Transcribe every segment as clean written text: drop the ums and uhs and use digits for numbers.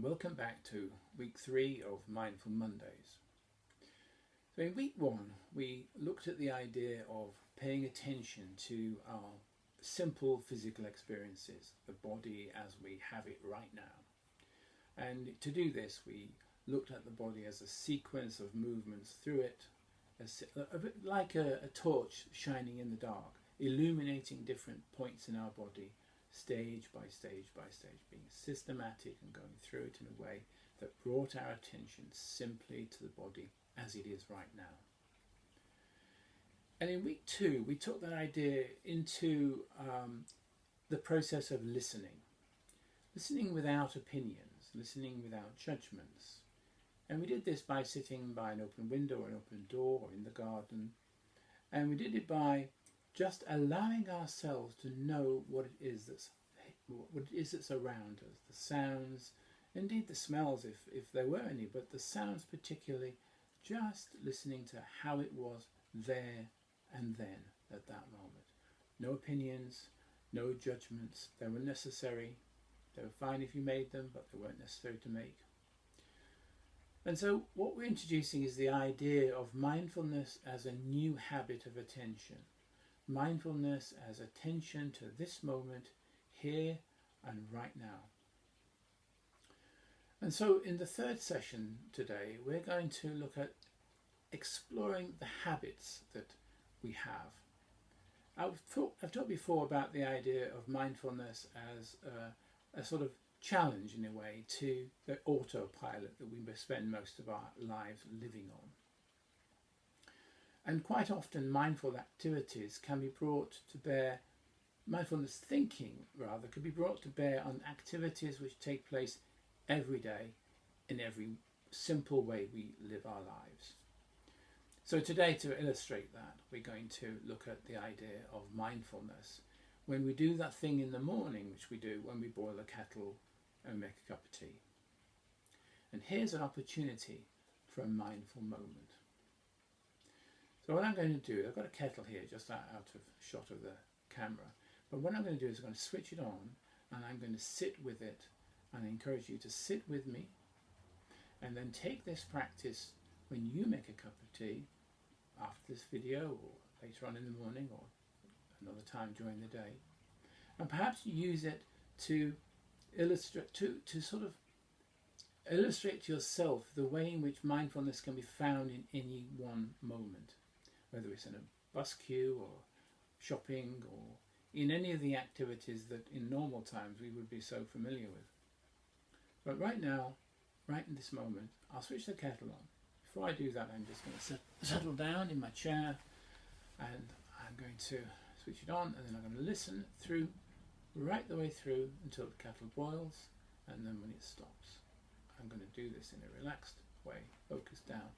and welcome back to week 3 of Mindful Mondays. So in week 1 we looked at the idea of paying attention to our simple physical experiences, the body as we have it right now. And to do this we looked at the body as a sequence of movements through it, a bit like a torch shining in the dark, illuminating different points in our body, stage by stage by stage, being systematic and going through it in a way that brought our attention simply to the body as it is right now. And in week 2 we took that idea into the process of listening without opinions, listening without judgments. And we did this by sitting by an open window or an open door or in the garden, and we did it by just allowing ourselves to know what it is that's around us, the sounds, indeed the smells if there were any, but the sounds particularly, just listening to how it was there and then at that moment. No opinions, no judgments. They were necessary. They were fine if you made them, but they weren't necessary to make. And so what we're introducing is the idea of mindfulness as a new habit of attention. Mindfulness as attention to this moment, here and right now. And so in the third session today, we're going to look at exploring the habits that we have. I've talked before about the idea of mindfulness as a sort of challenge in a way to the autopilot that we spend most of our lives living on. And quite often mindful activities can be brought to bear, mindfulness thinking rather, could be brought to bear on activities which take place every day in every simple way we live our lives. So today, to illustrate that, we're going to look at the idea of mindfulness when we do that thing in the morning which we do when we boil a kettle and make a cup of tea. And here's an opportunity for a mindful moment. So what I'm going to do, I've got a kettle here just out of shot of the camera, but what I'm going to do is I'm going to switch it on and I'm going to sit with it, and I encourage you to sit with me and then take this practice when you make a cup of tea after this video or later on in the morning or another time during the day, and perhaps use it to illustrate, to sort of illustrate to yourself the way in which mindfulness can be found in any one moment, whether it's in a bus queue or shopping or in any of the activities that in normal times we would be so familiar with. But right now, right in this moment, I'll switch the kettle on. Before I do that, I'm just going to settle down in my chair, and I'm going to switch it on, and then I'm going to listen through, right the way through until the kettle boils, and then when it stops. I'm going to do this in a relaxed way, focus down,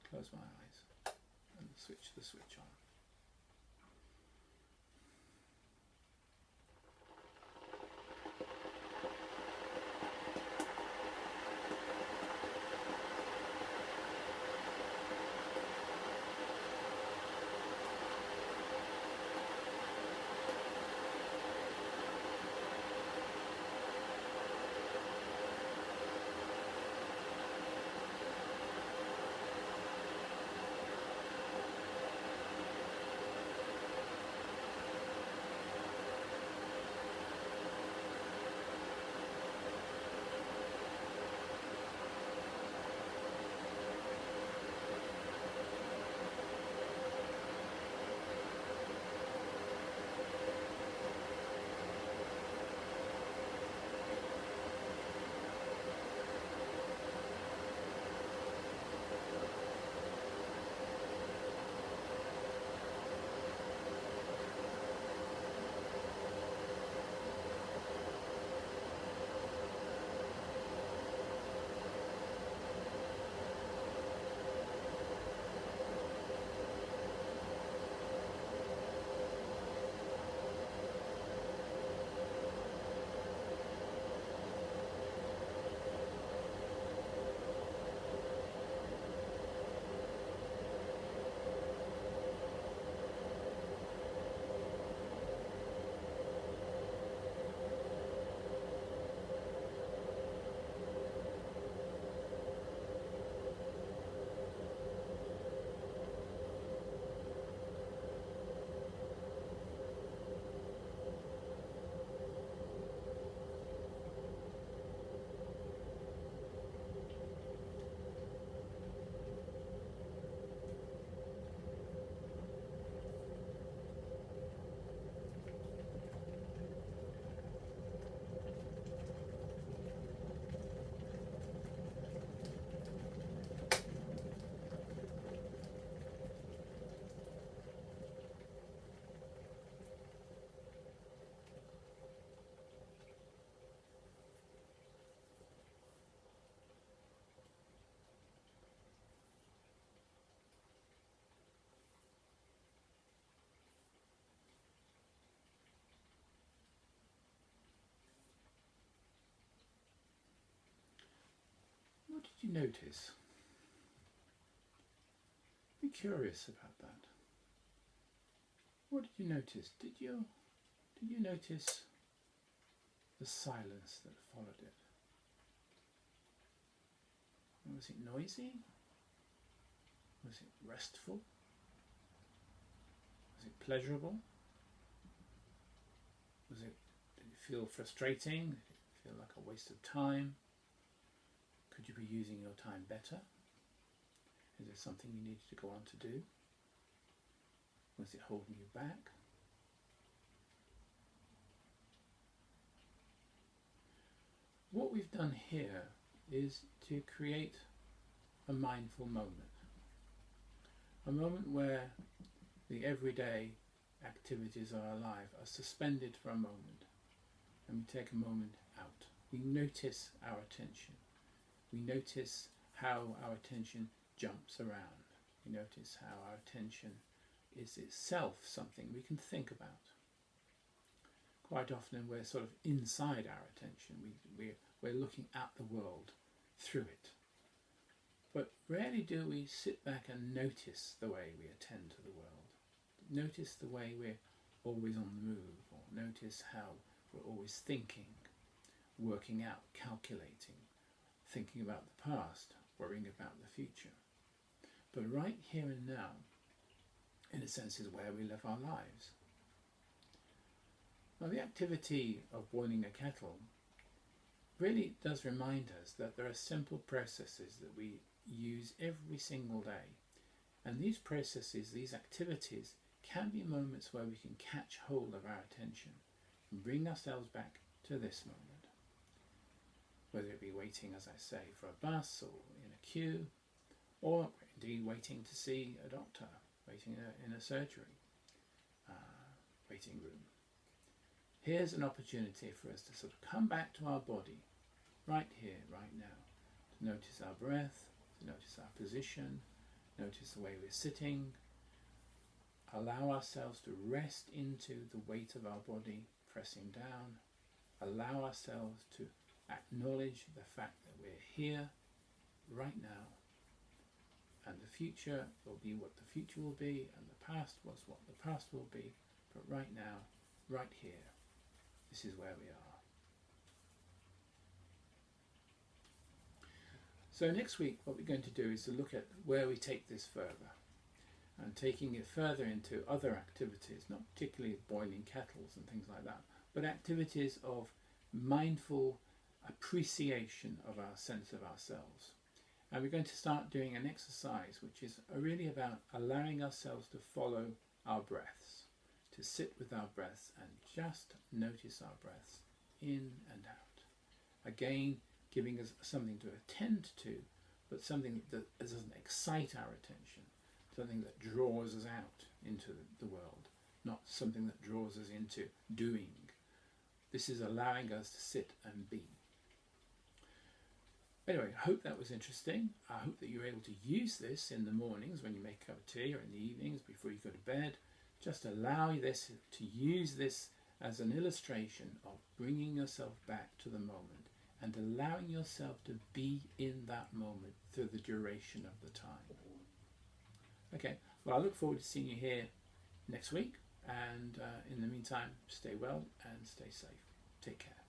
close my eyes, and switch the switch on. did you notice? Be curious about that. What did you notice? Did you notice the silence that followed it? Was it noisy? Was it restful? Was it pleasurable? Did it feel frustrating? Did it feel like a waste of time? Could you be using your time better? Is there something you needed to go on to do? Was it holding you back? What we've done here is to create a mindful moment. A moment where the everyday activities of our life are suspended for a moment, and we take a moment out. We notice our attention. We notice how our attention jumps around. We notice how our attention is itself something we can think about. Quite often we're sort of inside our attention. We're looking at the world through it. But rarely do we sit back and notice the way we attend to the world. Notice the way we're always on the move, or notice how we're always thinking, working out, calculating, thinking about the past, worrying about the future. But right here and now, in a sense, is where we live our lives. Now, the activity of boiling a kettle really does remind us that there are simple processes that we use every single day. And these processes, these activities, can be moments where we can catch hold of our attention and bring ourselves back to this moment. Whether it be waiting, as I say, for a bus or in a queue, or indeed waiting to see a doctor, waiting in a surgery waiting room. Here's an opportunity for us to sort of come back to our body, right here, right now, to notice our breath, to notice our position, notice the way we're sitting, allow ourselves to rest into the weight of our body pressing down, allow ourselves to acknowledge the fact that we're here, right now, and the future will be what the future will be, and the past was what the past will be, but right now, right here, this is where we are. So next week what we're going to do is to look at where we take this further, and taking it further into other activities, not particularly boiling kettles and things like that, but activities of mindful appreciation of our sense of ourselves. And we're going to start doing an exercise which is really about allowing ourselves to follow our breaths, to sit with our breaths and just notice our breaths in and out. Again, giving us something to attend to, but something that doesn't excite our attention, something that draws us out into the world, not something that draws us into doing. This is allowing us to sit and be. Anyway, I hope that was interesting. I hope that you're able to use this in the mornings when you make a cup of tea, or in the evenings before you go to bed. Just allow this to use this as an illustration of bringing yourself back to the moment and allowing yourself to be in that moment through the duration of the time. Okay, well, I look forward to seeing you here next week, and in the meantime, stay well and stay safe. Take care.